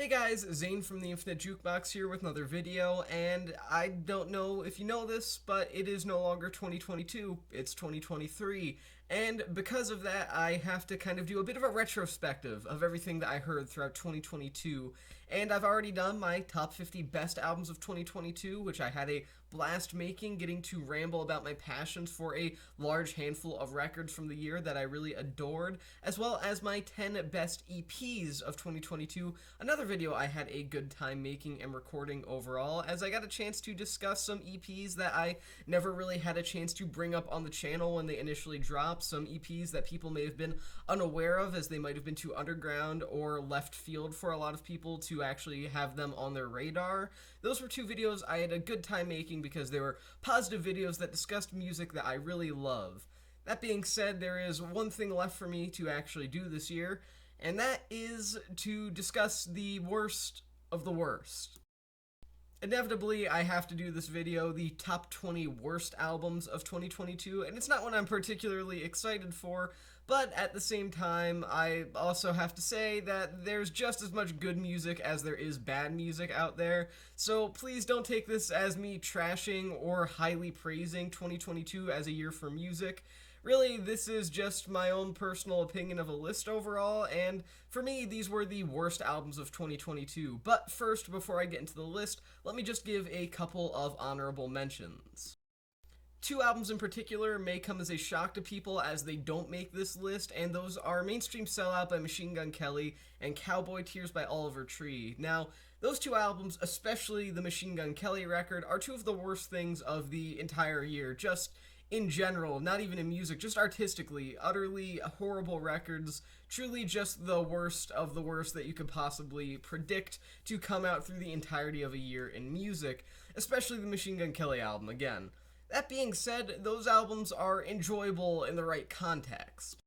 Hey guys, Zane from the Infinite Jukebox here with another video, and I don't know if you know this, but it is no longer 2022, it's 2023, and because of that, I have to kind of do a bit of a retrospective of everything that I heard throughout 2022, and I've already done my top 50 best albums of 2022, which I had a blast making, getting to ramble about my passions for a large handful of records from the year that I really adored, as well as my 10 best EPs of 2022, another video I had a good time making and recording overall, as I got a chance to discuss some EPs that I never really had a chance to bring up on the channel when they initially dropped, some EPs that people may have been unaware of as they might have been too underground or left field for a lot of people to actually have them on their radar. Those were two videos I had a good time making because they were positive videos that discussed music that I really love. That being said, there is one thing left for me to actually do this year, and that is to discuss the worst of the worst. Inevitably, I have to do this video, the top 20 worst albums of 2022, and it's not one I'm particularly excited for, but at the same time, I also have to say that there's just as much good music as there is bad music out there, so please don't take this as me trashing or highly praising 2022 as a year for music. Really, this is just my own personal opinion of a list overall, and for me, these were the worst albums of 2022. But first, before I get into the list, let me just give a couple of honorable mentions. Two albums in particular may come as a shock to people as they don't make this list, and those are Mainstream Sellout by Machine Gun Kelly and Cowboy Tears by Oliver Tree. Now, those two albums, especially the Machine Gun Kelly record, are two of the worst things of the entire year, just in general, not even in music, just artistically, utterly horrible records, truly just the worst of the worst that you could possibly predict to come out through the entirety of a year in music, especially the Machine Gun Kelly album, again. That being said, those albums are enjoyable in the right context.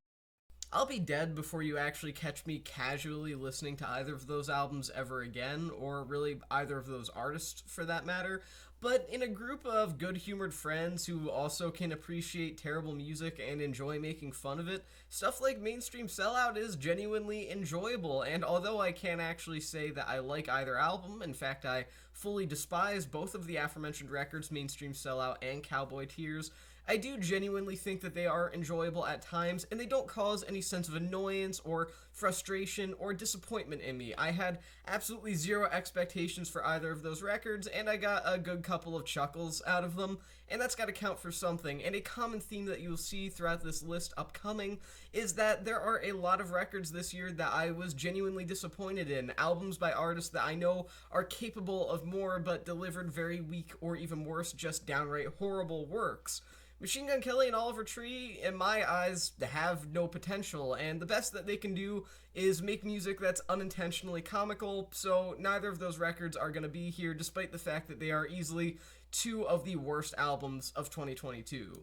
I'll be dead before you actually catch me casually listening to either of those albums ever again, or really either of those artists for that matter, but in a group of good-humored friends who also can appreciate terrible music and enjoy making fun of it, stuff like Mainstream Sellout is genuinely enjoyable, and although I can't actually say that I like either album, in fact I fully despise both of the aforementioned records, Mainstream Sellout and Cowboy Tears, I do genuinely think that they are enjoyable at times, and they don't cause any sense of annoyance or frustration or disappointment in me. I had absolutely zero expectations for either of those records, and I got a good couple of chuckles out of them, and that's got to count for something. And a common theme that you'll see throughout this list upcoming is that there are a lot of records this year that I was genuinely disappointed in, albums by artists that I know are capable of more but delivered very weak or even worse, just downright horrible works. Machine Gun Kelly and Oliver Tree, in my eyes, have no potential, and the best that they can do is make music that's unintentionally comical, so neither of those records are going to be here, despite the fact that they are easily two of the worst albums of 2022.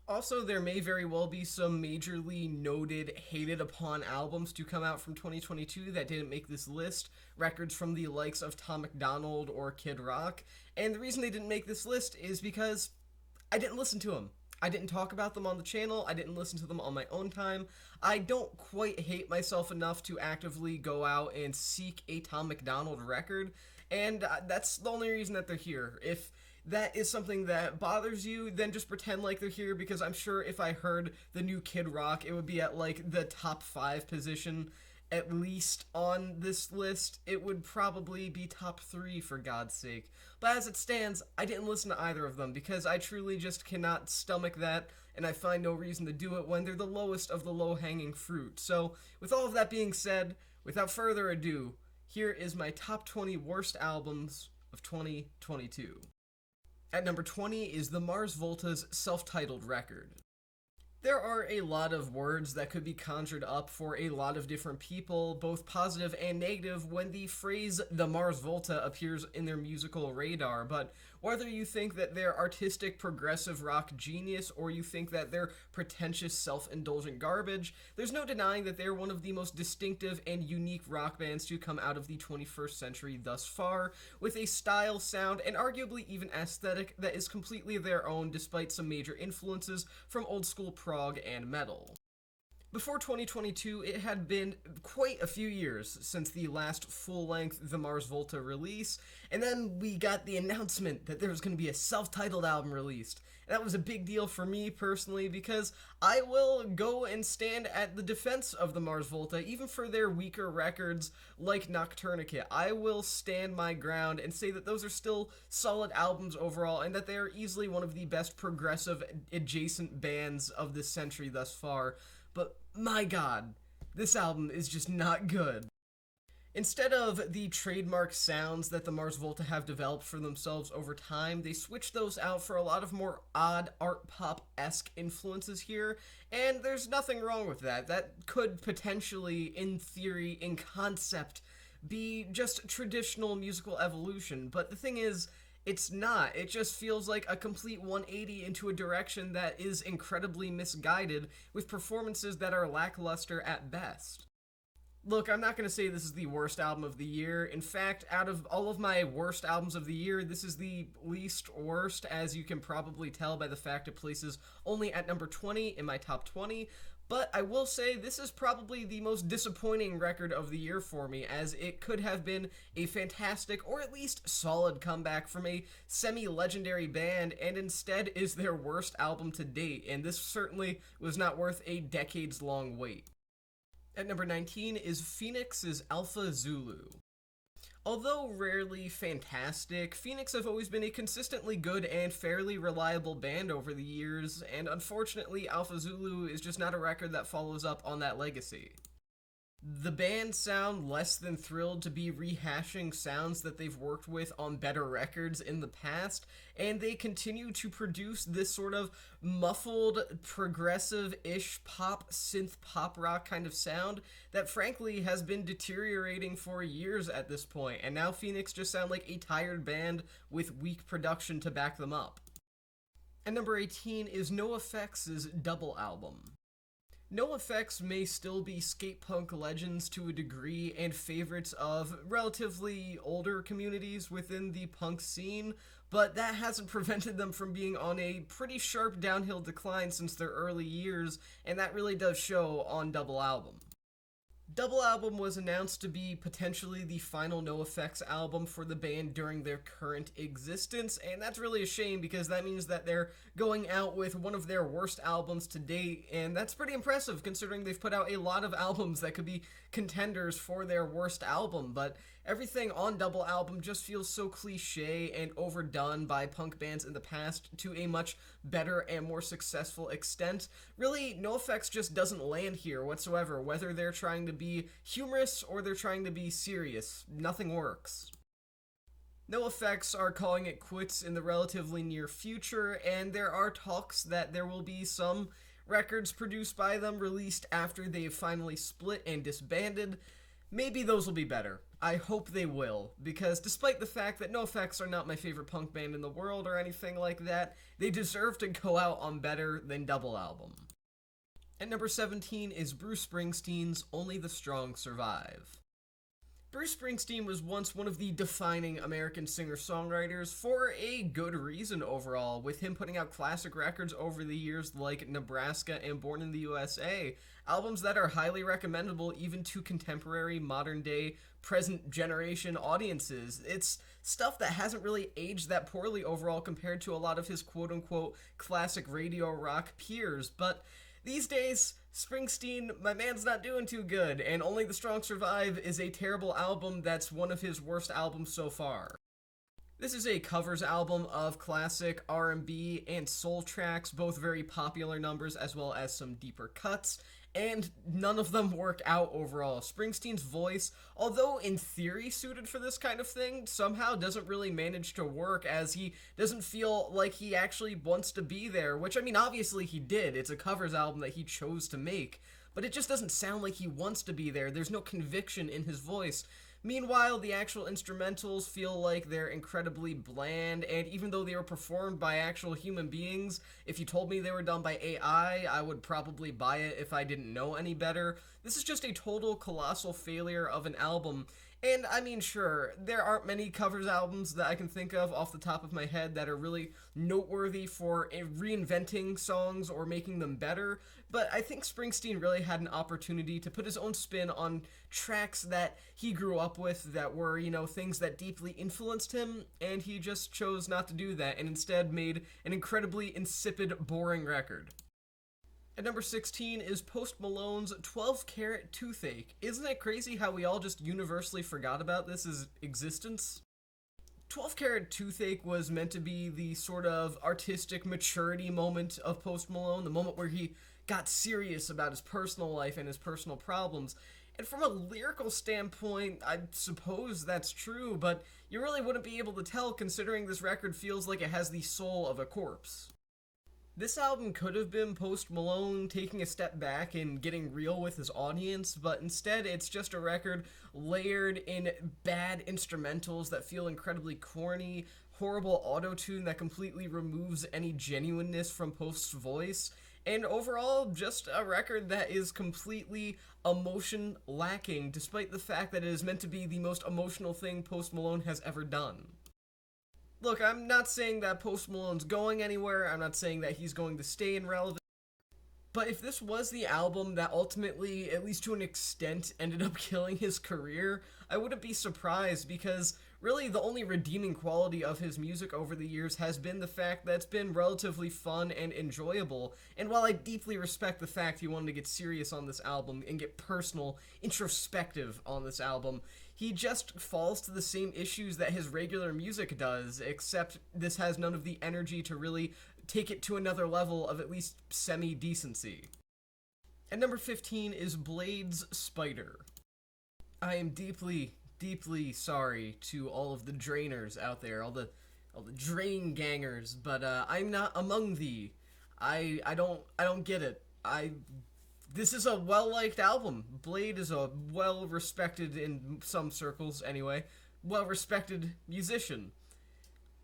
Also, there may very well be some majorly noted, hated upon albums to come out from 2022 that didn't make this list, records from the likes of Tom MacDonald or Kid Rock, and the reason they didn't make this list is because I didn't listen to them. I didn't talk about them on the channel, I didn't listen to them on my own time. I don't quite hate myself enough to actively go out and seek a Tom MacDonald record, and that's the only reason that they're here. If that is something that bothers you, then just pretend like they're here, because I'm sure if I heard the new Kid Rock, it would be at like the top 5 position at least on this list. It would probably be top 3 for God's sake. But as it stands, I didn't listen to either of them because I truly just cannot stomach that, and I find no reason to do it when they're the lowest of the low-hanging fruit. So, with all of that being said, without further ado, here is my top 20 worst albums of 2022. At number 20 is the Mars Volta's self-titled record. There are a lot of words that could be conjured up for a lot of different people, both positive and negative, when the phrase the Mars Volta appears in their musical radar, but whether you think that they're artistic progressive rock genius or you think that they're pretentious self-indulgent garbage, there's no denying that they're one of the most distinctive and unique rock bands to come out of the 21st century thus far, with a style, sound, and arguably even aesthetic that is completely their own despite some major influences from old school prog and metal. Before 2022, it had been quite a few years since the last full-length The Mars Volta release, and then we got the announcement that there was going to be a self-titled album released. And that was a big deal for me personally, because I will go and stand at the defense of The Mars Volta, even for their weaker records like Nocturnicate. I will stand my ground and say that those are still solid albums overall, and that they are easily one of the best progressive adjacent bands of this century thus far. But my god, this album is just not good. Instead of the trademark sounds that the Mars Volta have developed for themselves over time, they switched those out for a lot of more odd art pop-esque influences here, and there's nothing wrong with that. That could potentially, in theory, in concept, be just traditional musical evolution, but the thing is, it's not. It just feels like a complete 180 into a direction that is incredibly misguided, with performances that are lackluster at best. Look, I'm not going to say this is the worst album of the year. In fact, out of all of my worst albums of the year, this is the least worst, as you can probably tell by the fact it places only at number 20 in my top 20. But I will say this is probably the most disappointing record of the year for me, as it could have been a fantastic, or at least solid comeback from a semi-legendary band, and instead is their worst album to date, and this certainly was not worth a decades-long wait. At number 19 is Phoenix's Alpha Zulu. Although rarely fantastic, Phoenix have always been a consistently good and fairly reliable band over the years, and unfortunately Alpha Zulu is just not a record that follows up on that legacy. The band sound less than thrilled to be rehashing sounds that they've worked with on better records in the past, and they continue to produce this sort of muffled, progressive-ish pop, synth pop rock kind of sound that frankly has been deteriorating for years at this point, and now Phoenix just sound like a tired band with weak production to back them up. And number 18 is NOFX's double album. NOFX may still be skate punk legends to a degree and favorites of relatively older communities within the punk scene, but that hasn't prevented them from being on a pretty sharp downhill decline since their early years, and that really does show on Double Album. Double Album was announced to be potentially the final NOFX album for the band during their current existence, and that's really a shame because that means that they're going out with one of their worst albums to date, and that's pretty impressive considering they've put out a lot of albums that could be contenders for their worst album, but everything on Double Album just feels so cliche and overdone by punk bands in the past to a much better and more successful extent. Really, NOFX just doesn't land here whatsoever, whether they're trying to be humorous or they're trying to be serious. Nothing works. NOFX are calling it quits in the relatively near future, and there are talks that there will be some records produced by them released after they've finally split and disbanded. Maybe those will be better. I hope they will, because despite the fact that NOFX are not my favorite punk band in the world or anything like that, they deserve to go out on better than Double Album. At number 17 is Bruce Springsteen's Only the Strong Survive. Bruce Springsteen was once one of the defining American singer-songwriters for a good reason overall, with him putting out classic records over the years like Nebraska and Born in the USA, albums that are highly recommendable even to contemporary, modern-day, present-generation audiences. It's stuff that hasn't really aged that poorly overall compared to a lot of his quote-unquote classic radio rock peers, but these days, Springsteen, my man's not doing too good, and Only the Strong Survive is a terrible album that's one of his worst albums so far. This is a covers album of classic R&B and soul tracks, both very popular numbers as well as some deeper cuts, and none of them work out overall. Springsteen's voice, although in theory suited for this kind of thing, somehow doesn't really manage to work, as he doesn't feel like he actually wants to be there, which, I mean, obviously he did. It's a covers album that he chose to make, but it just doesn't sound like he wants to be there. There's no conviction in his voice. Meanwhile, the actual instrumentals feel like they're incredibly bland, and even though they were performed by actual human beings, if you told me they were done by AI, I would probably buy it if I didn't know any better. This is just a total colossal failure of an album, And I mean, sure, there aren't many covers albums that I can think of off the top of my head that are really noteworthy for reinventing songs or making them better, but I think Springsteen really had an opportunity to put his own spin on tracks that he grew up with that were, things that deeply influenced him, and he just chose not to do that and instead made an incredibly insipid, boring record. At number 16 is Post Malone's 12 Carat Toothache. Isn't it crazy how we all just universally forgot about this existence? 12 Carat Toothache was meant to be the sort of artistic maturity moment of Post Malone, the moment where he got serious about his personal life and his personal problems. And from a lyrical standpoint, I suppose that's true, but you really wouldn't be able to tell considering this record feels like it has the soul of a corpse. This album could have been Post Malone taking a step back and getting real with his audience, but instead it's just a record layered in bad instrumentals that feel incredibly corny, horrible auto-tune that completely removes any genuineness from Post's voice, and overall just a record that is completely emotion lacking, despite the fact that it is meant to be the most emotional thing Post Malone has ever done. Look, I'm not saying that Post Malone's going anywhere, I'm not saying that he's going to stay irrelevant, but if this was the album that ultimately, at least to an extent, ended up killing his career, I wouldn't be surprised because really the only redeeming quality of his music over the years has been the fact that it's been relatively fun and enjoyable, and while I deeply respect the fact he wanted to get serious on this album and get personal, introspective on this album, he just falls to the same issues that his regular music does, except this has none of the energy to really take it to another level of at least semi-decency. At number 15 is Blade's Spiderr. I am deeply, deeply sorry to all of the drainers out there, all the drain gangers, but I'm not among thee. I don't get it. This is a well-liked album. Bladee is a well-respected, in some circles anyway, well-respected musician.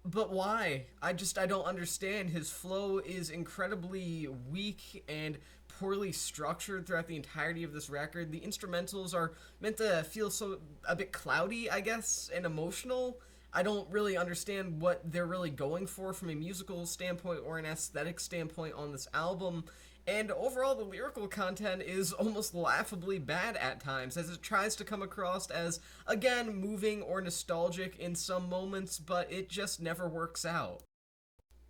But why? I don't understand. His flow is incredibly weak and poorly structured throughout the entirety of this record. The instrumentals are meant to feel a bit cloudy, I guess, and emotional. I don't really understand what they're really going for from a musical standpoint or an aesthetic standpoint on this album. And overall, the lyrical content is almost laughably bad at times, as it tries to come across as, again, moving or nostalgic in some moments, but it just never works out.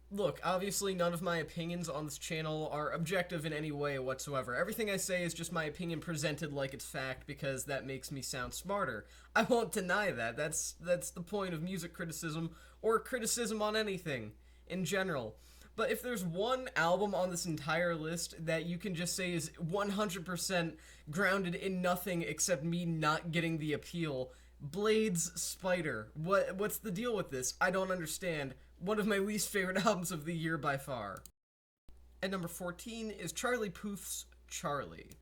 Look, obviously none of my opinions on this channel are objective in any way whatsoever. Everything I say is just my opinion presented like it's fact because that makes me sound smarter. I won't deny that. That's the point of music criticism, or criticism on anything, in general. But if there's one album on this entire list that you can just say is 100% grounded in nothing except me not getting the appeal, Blade's Spiderr. What's the deal with this? I don't understand. One of my least favorite albums of the year by far. At number 14 is Charlie Puth's Charlie.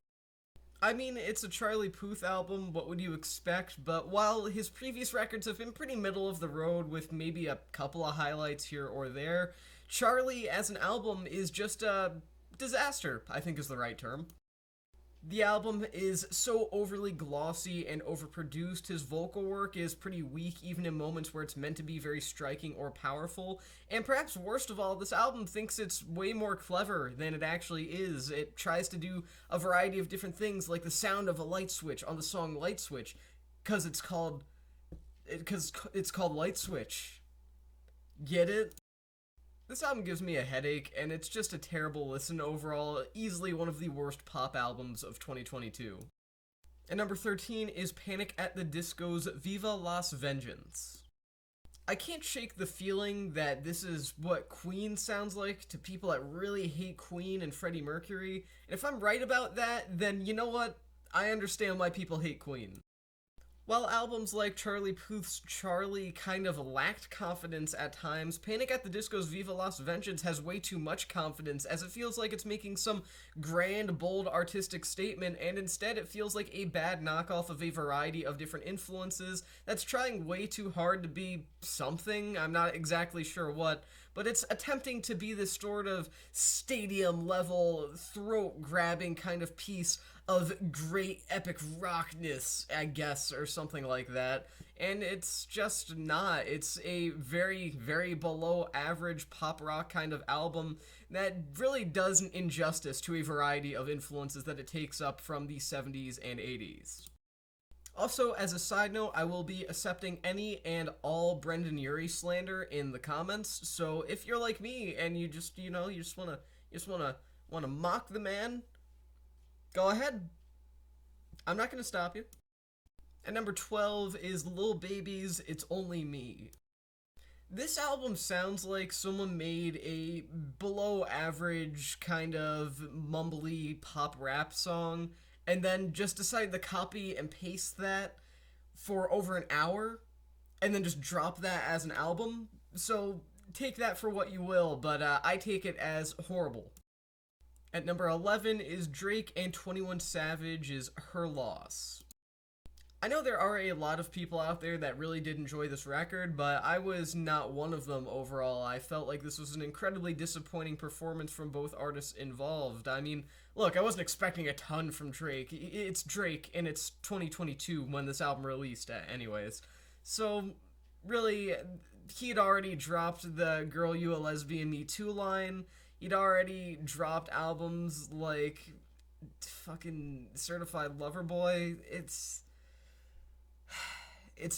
I mean, it's a Charlie Puth album, what would you expect? But while his previous records have been pretty middle of the road with maybe a couple of highlights here or there, Charlie as an album is just a disaster, I think is the right term. The album is so overly glossy and overproduced. His vocal work is pretty weak, even in moments where it's meant to be very striking or powerful. And perhaps worst of all, this album thinks it's way more clever than it actually is. It tries to do a variety of different things, like the sound of a light switch on the song Light Switch, because it's called Light Switch. Get it? This album gives me a headache, and it's just a terrible listen overall, easily one of the worst pop albums of 2022. And number 13 is Panic at the Disco's Viva Las Vengeance. I can't shake the feeling that this is what Queen sounds like to people that really hate Queen and Freddie Mercury, and if I'm right about that, then you know what? I understand why people hate Queen. While albums like Charlie Puth's Charlie kind of lacked confidence at times, Panic at the Disco's Viva Las Vengeance has way too much confidence, as it feels like it's making some grand, bold artistic statement, and instead it feels like a bad knockoff of a variety of different influences that's trying way too hard to be something, I'm not exactly sure what, but it's attempting to be this sort of stadium-level, throat-grabbing kind of piece of great epic rockness, I guess, or something like that. And it's just not. It's a very, very below average pop rock kind of album that really does an injustice to a variety of influences that it takes up from the 70s and 80s. Also, as a side note, I will be accepting any and all Brendan Urie slander in the comments. So if you're like me and you just, you just wanna mock the man, go ahead. I'm not gonna stop you. At number 12 is Lil Baby's It's Only Me. This album sounds like someone made a below average kind of mumbly pop rap song and then just decided to copy and paste that for over an hour and then just drop that as an album. So take that for what you will, but I take it as horrible. At number 11 is Drake and 21 Savage's Her Loss. I know there are a lot of people out there that really did enjoy this record, but I was not one of them overall. I felt like this was an incredibly disappointing performance from both artists involved. I mean, look, I wasn't expecting a ton from Drake. It's Drake, and it's 2022 when this album released, anyways. So, really, he'd already dropped the Girl You a Lesbian Me Too line. He'd already dropped albums like fucking Certified Lover Boy. It's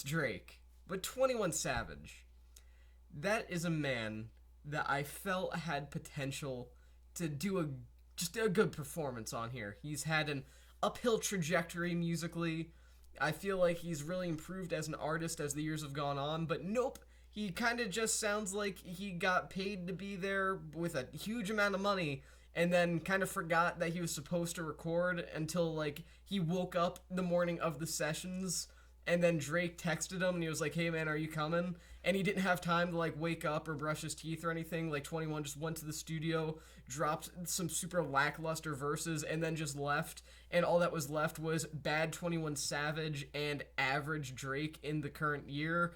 Drake. But 21 Savage, that is a man that I felt had potential to do just a good performance on here. He's had an uphill trajectory musically. I feel like he's really improved as an artist as the years have gone on, but nope. He kind of just sounds like he got paid to be there with a huge amount of money and then kind of forgot that he was supposed to record until, like, he woke up the morning of the sessions. And then Drake texted him and he was like, hey man, are you coming? And he didn't have time to like wake up or brush his teeth or anything. Like 21 just went to the studio, dropped some super lackluster verses, and then just left. And all that was left was bad 21 Savage and average Drake in the current year.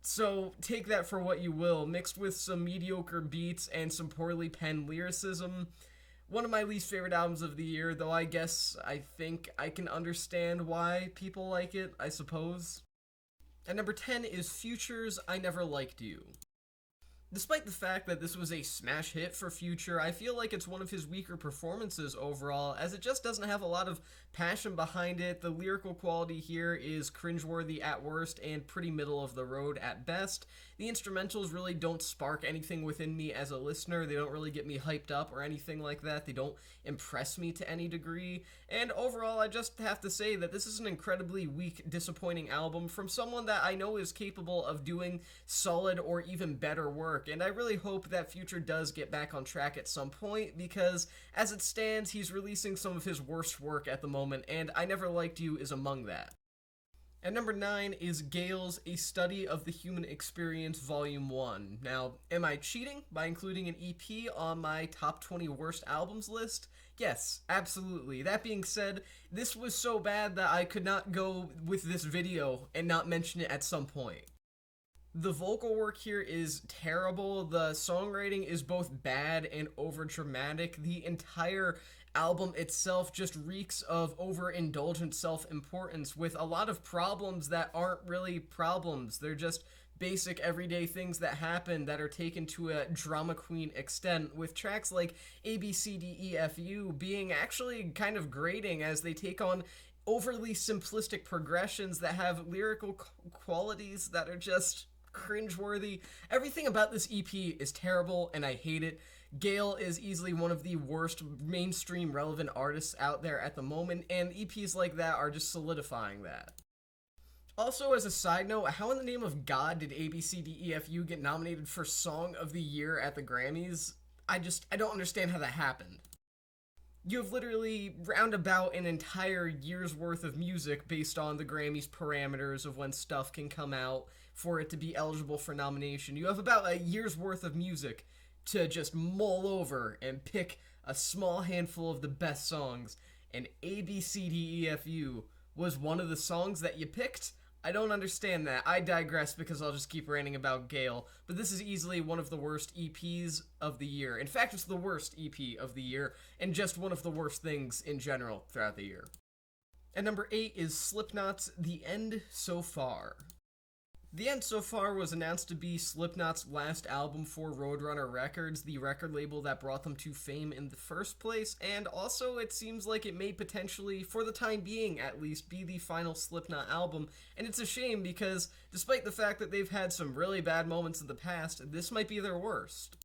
So take that for what you will, mixed with some mediocre beats and some poorly penned lyricism. One of my least favorite albums of the year, though I think I can understand why people like it, I suppose. At number 10 is Future's I Never Liked You. Despite the fact that this was a smash hit for Future, I feel like it's one of his weaker performances overall, as it just doesn't have a lot of passion behind it. The lyrical quality here is cringeworthy at worst and pretty middle of the road at best. The instrumentals really don't spark anything within me as a listener. They don't really get me hyped up or anything like that. They don't impress me to any degree. And overall, I just have to say that this is an incredibly weak, disappointing album from someone that I know is capable of doing solid or even better work. And I really hope that Future does get back on track at some point, because as it stands, he's releasing some of his worst work at the moment, and I Never Liked You is among that. At number 9 is Gayle's A Study of the Human Experience Volume 1. Now, am I cheating by including an EP on my top 20 worst albums list? Yes, absolutely. That being said, this was so bad that I could not go with this video and not mention it at some point. The vocal work here is terrible. The songwriting is both bad and overdramatic. The entire album itself just reeks of overindulgent self-importance with a lot of problems that aren't really problems. They're just basic everyday things that happen that are taken to a drama queen extent, with tracks like ABCDEFU being actually kind of grating as they take on overly simplistic progressions that have lyrical qualities that are just cringeworthy. Everything about this EP is terrible and I hate it. Gayle is easily one of the worst mainstream relevant artists out there at the moment, and EPs like that are just solidifying that. Also, as a side note, how in the name of God did ABCDEFU get nominated for Song of the Year at the Grammys? I don't understand how that happened. You have literally roundabout an entire year's worth of music based on the Grammys parameters of when stuff can come out for it to be eligible for nomination. You have about a year's worth of music to just mull over and pick a small handful of the best songs, and ABCDEFU was one of the songs that you picked? I don't understand that. I digress because I'll just keep ranting about Gayle, but this is easily one of the worst EPs of the year. In fact, it's the worst EP of the year, and just one of the worst things in general throughout the year. At number 8 is Slipknot's The End So Far. The End So Far was announced to be Slipknot's last album for Roadrunner Records, the record label that brought them to fame in the first place, and also it seems like it may potentially, for the time being at least, be the final Slipknot album, and it's a shame because, despite the fact that they've had some really bad moments in the past, this might be their worst.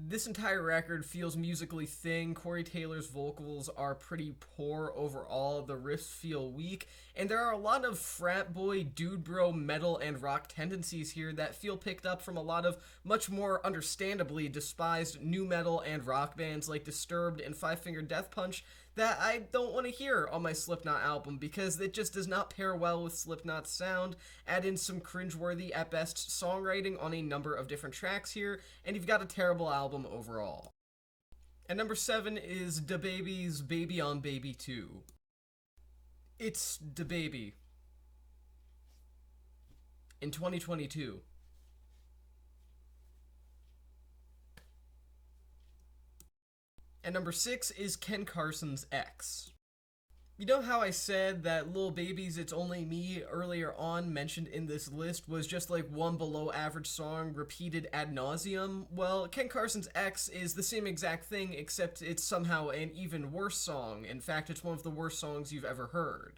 This entire record feels musically thin. Corey Taylor's vocals are pretty poor overall. The riffs feel weak, and there are a lot of frat boy, dude bro metal and rock tendencies here that feel picked up from a lot of much more understandably despised nu metal and rock bands like Disturbed and Five Finger Death Punch that I don't want to hear on my Slipknot album because it just does not pair well with Slipknot's sound. Add in some cringeworthy at best songwriting on a number of different tracks here, and you've got a terrible album overall. At number 7 is DaBaby's Baby on Baby 2. It's DaBaby in 2022. And number 6 is Ken Carson's X. You know how I said that Lil Baby's It's Only Me earlier on mentioned in this list was just like one below average song repeated ad nauseum? Well, Ken Carson's X is the same exact thing, except it's somehow an even worse song. In fact, it's one of the worst songs you've ever heard.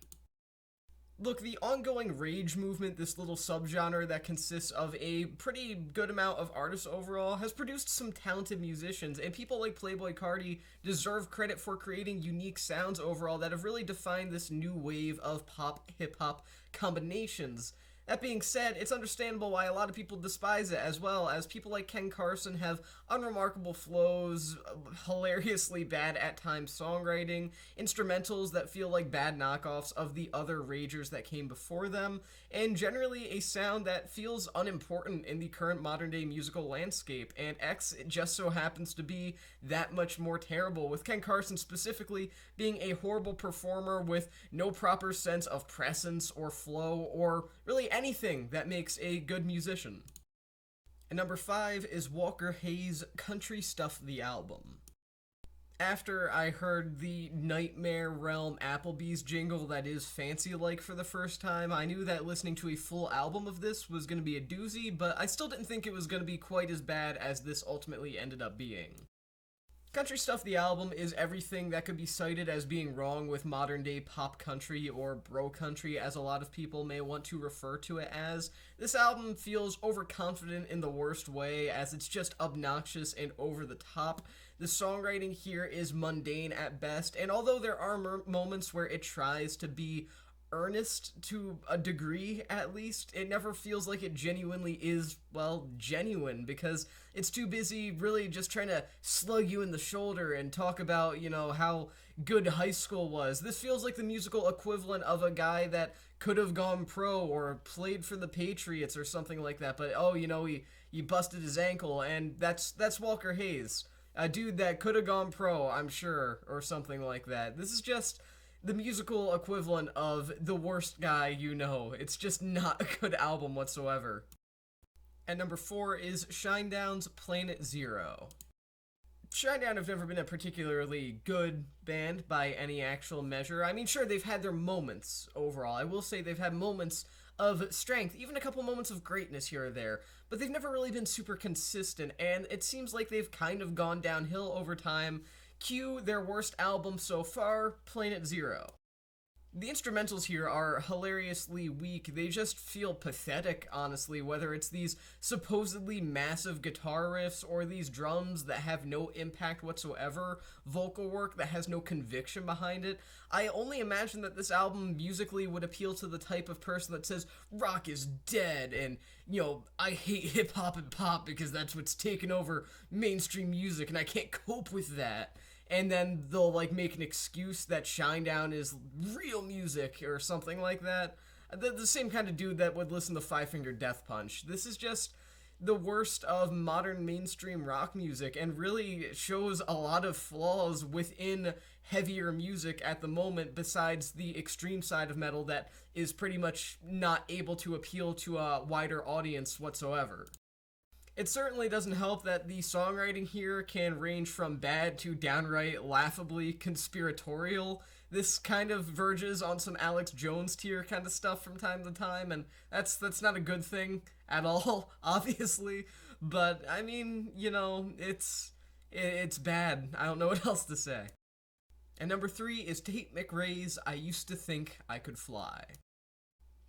Look, the ongoing rage movement, this little subgenre that consists of a pretty good amount of artists overall, has produced some talented musicians, and people like Playboi Carti deserve credit for creating unique sounds overall that have really defined this new wave of pop, hip-hop combinations. That being said, it's understandable why a lot of people despise it, as well as people like Ken Carson have unremarkable flows, hilariously bad at times songwriting, instrumentals that feel like bad knockoffs of the other ragers that came before them, and generally a sound that feels unimportant in the current modern day musical landscape, and X just so happens to be that much more terrible, with Ken Carson specifically being a horrible performer with no proper sense of presence or flow or really anything that makes a good musician. And number 5 is Walker Hayes' Country Stuff the Album. After I heard the Nightmare Realm Applebee's jingle that is fancy-like for the first time, I knew that listening to a full album of this was going to be a doozy, but I still didn't think it was going to be quite as bad as this ultimately ended up being. Country Stuff the Album is everything that could be cited as being wrong with modern-day pop country, or bro country as a lot of people may want to refer to it as. This album feels overconfident in the worst way, as it's just obnoxious and over the top. The songwriting here is mundane at best, and although there are moments where it tries to be earnest to a degree, at least, it never feels like it genuinely is, well, genuine, because it's too busy really just trying to slug you in the shoulder and talk about, how good high school was. This feels like the musical equivalent of a guy that could have gone pro or played for the Patriots or something like that, but he busted his ankle, and that's Walker Hayes. A dude that could have gone pro, I'm sure, or something like that. This is just the musical equivalent of the worst guy you know. It's just not a good album whatsoever. At number 4 is Shinedown's Planet Zero. Shinedown have never been a particularly good band by any actual measure. I mean, sure, they've had their moments overall. I will say they've had moments of strength, even a couple moments of greatness here or there, but they've never really been super consistent, and it seems like they've kind of gone downhill over time. Cue their worst album so far, Planet Zero. The instrumentals here are hilariously weak. They just feel pathetic, honestly, whether it's these supposedly massive guitar riffs or these drums that have no impact whatsoever, vocal work that has no conviction behind it. I only imagine that this album musically would appeal to the type of person that says rock is dead and, I hate hip-hop and pop because that's what's taken over mainstream music and I can't cope with that. And then they'll make an excuse that Shinedown is real music or something like that. The same kind of dude that would listen to Five Finger Death Punch. This is just the worst of modern mainstream rock music and really shows a lot of flaws within heavier music at the moment, besides the extreme side of metal that is pretty much not able to appeal to a wider audience whatsoever. It certainly doesn't help that the songwriting here can range from bad to downright laughably conspiratorial. this kind of verges on some Alex Jones tier kind of stuff from time to time, and that's not a good thing at all, obviously. But I mean, you know, it's bad. I don't know what else to say. And number 3 is Tate McRae's I Used to Think I Could Fly.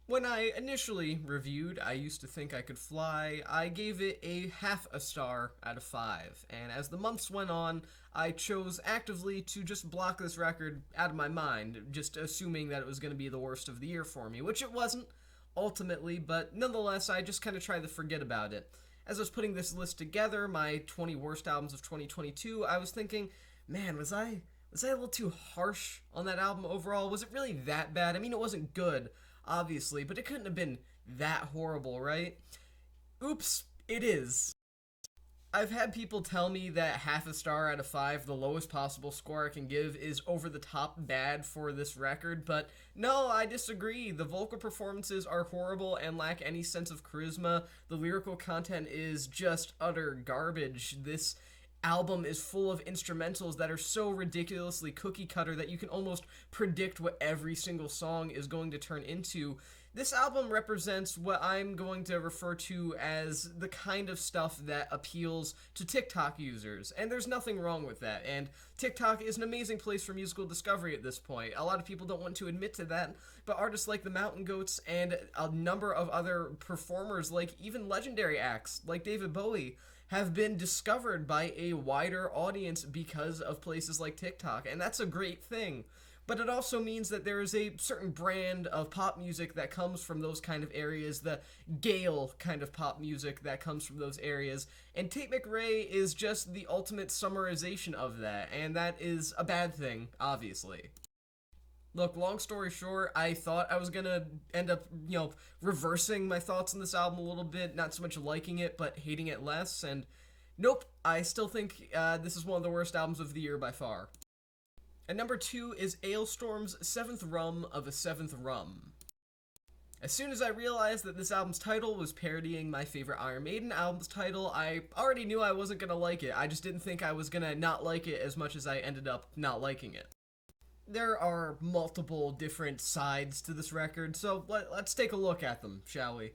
When I initially reviewed I Used to Think I Could Fly, I gave it a half a star out of 5, and as the months went on, I chose actively to just block this record out of my mind, just assuming that it was going to be the worst of the year for me, which it wasn't, ultimately, but nonetheless, I just kind of tried to forget about it. As I was putting this list together, my 20 worst albums of 2022, I was thinking, man, was I a little too harsh on that album overall? Was it really that bad? I mean, it wasn't good, obviously, but it couldn't have been that horrible, right? Oops, it is. I've had people tell me that half a star out of 5, the lowest possible score I can give, is over the top bad for this record, but no, I disagree. The vocal performances are horrible and lack any sense of charisma. The lyrical content is just utter garbage. This album is full of instrumentals that are so ridiculously cookie cutter that you can almost predict what every single song is going to turn into. This album represents what I'm going to refer to as the kind of stuff that appeals to TikTok users, and there's nothing wrong with that, and TikTok is an amazing place for musical discovery at this point. A lot of people don't want to admit to that, but artists like the Mountain Goats and a number of other performers, like even legendary acts like David Bowie, have been discovered by a wider audience because of places like TikTok, and that's a great thing. But it also means that there is a certain brand of pop music that comes from those kind of areas, the Gayle kind of pop music that comes from those areas, and Tate McRae is just the ultimate summarization of that, and that is a bad thing, obviously. Look, long story short, I thought I was gonna end up, reversing my thoughts on this album a little bit, not so much liking it, but hating it less, and nope, I still think this is one of the worst albums of the year by far. And number 2 is Alestorm's 7th Rum of a 7th Rum. As soon as I realized that this album's title was parodying my favorite Iron Maiden album's title, I already knew I wasn't gonna like it. I just didn't think I was gonna not like it as much as I ended up not liking it. There are multiple different sides to this record, so let's take a look at them, shall we?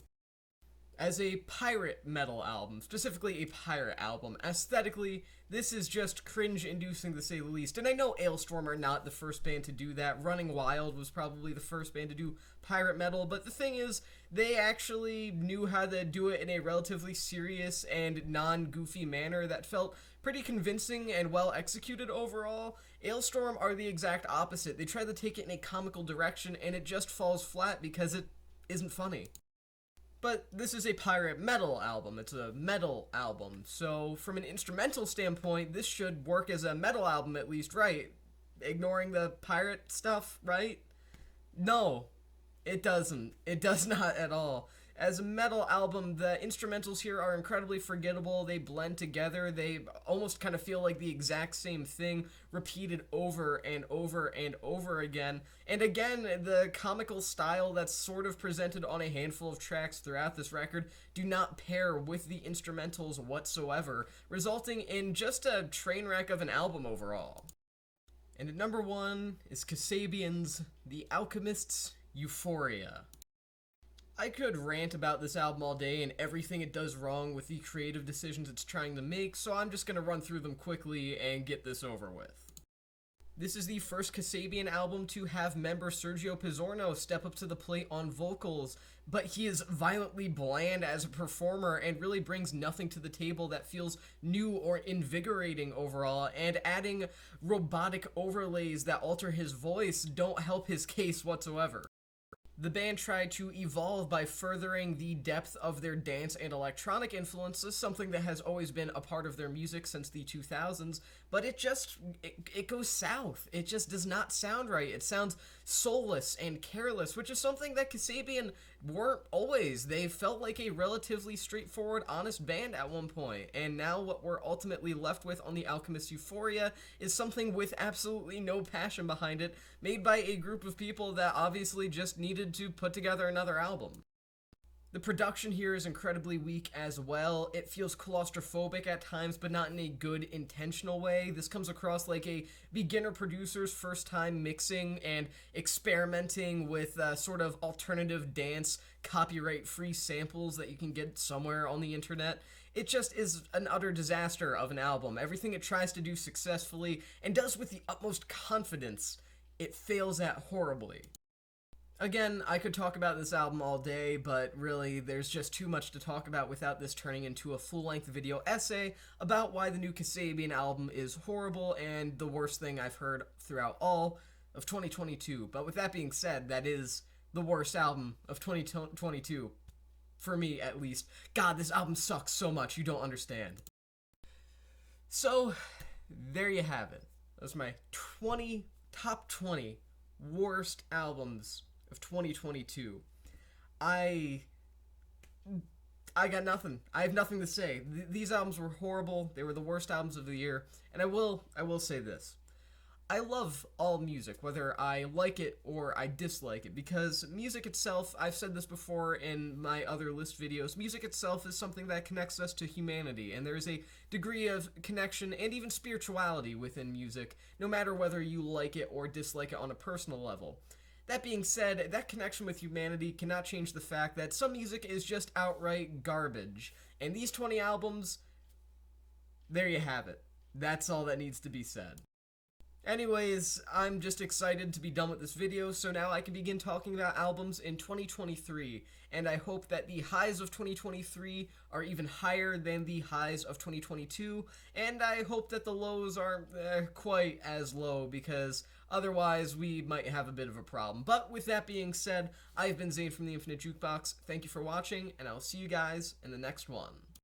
As a pirate metal album, specifically a pirate album, aesthetically, this is just cringe-inducing to say the least. And I know Alestorm are not the first band to do that. Running Wild was probably the first band to do pirate metal, but the thing is, they actually knew how to do it in a relatively serious and non-goofy manner that felt pretty convincing and well executed overall. Alestorm are the exact opposite. They try to take it in a comical direction, and it just falls flat because it isn't funny. But this is a pirate metal album. It's a metal album. So from an instrumental standpoint, this should work as a metal album at least, right? Ignoring the pirate stuff, right? No, it doesn't. It does not at all. As a metal album, the instrumentals here are incredibly forgettable. They blend together. They almost kind of feel like the exact same thing repeated over and over and over again. And again, the comical style that's sort of presented on a handful of tracks throughout this record do not pair with the instrumentals whatsoever, resulting in just a train wreck of an album overall. And at number 1 is Kasabian's The Alchemist's Euphoria. I could rant about this album all day and everything it does wrong with the creative decisions it's trying to make, so I'm just going to run through them quickly and get this over with. This is the first Kasabian album to have member Sergio Pizzorno step up to the plate on vocals, but he is violently bland as a performer and really brings nothing to the table that feels new or invigorating overall, and adding robotic overlays that alter his voice don't help his case whatsoever. The band tried to evolve by furthering the depth of their dance and electronic influences, something that has always been a part of their music since the 2000s, but it goes south. It just does not sound right. It sounds soulless and careless, which is something that Kasabian weren't always. They felt like a relatively straightforward, honest band at one point, and now what we're ultimately left with on the Alchemist Euphoria is something with absolutely no passion behind it, made by a group of people that obviously just needed to put together another album. The production here is incredibly weak as well. It feels claustrophobic at times, but not in a good, intentional way. This comes across like a beginner producer's first time mixing and experimenting with sort of alternative dance, copyright-free samples that you can get somewhere on the internet. It just is an utter disaster of an album. Everything it tries to do successfully and does with the utmost confidence, it fails at horribly. Again, I could talk about this album all day, but really, there's just too much to talk about without this turning into a full-length video essay about why the new Kasabian album is horrible and the worst thing I've heard throughout all of 2022. But with that being said, that is the worst album of 2022. For me, at least. God, this album sucks so much, you don't understand. So, there you have it. Those are my top 20 worst albums of 2022. I got nothing. I have nothing to say. These albums were horrible. They were the worst albums of the year. And I will say this. I love all music, whether I like it or I dislike it, because music itself, I've said this before in my other list videos, music itself is something that connects us to humanity, and there is a degree of connection and even spirituality within music, no matter whether you like it or dislike it on a personal level. That being said, that connection with humanity cannot change the fact that some music is just outright garbage, and these 20 albums, there you have it. That's all that needs to be said. Anyways, I'm just excited to be done with this video, so now I can begin talking about albums in 2023, and I hope that the highs of 2023 are even higher than the highs of 2022, and I hope that the lows aren't quite as low, because otherwise we might have a bit of a problem. But with that being said, I've been Zane from the Infinite Jukebox. Thank you for watching, and I'll see you guys in the next one.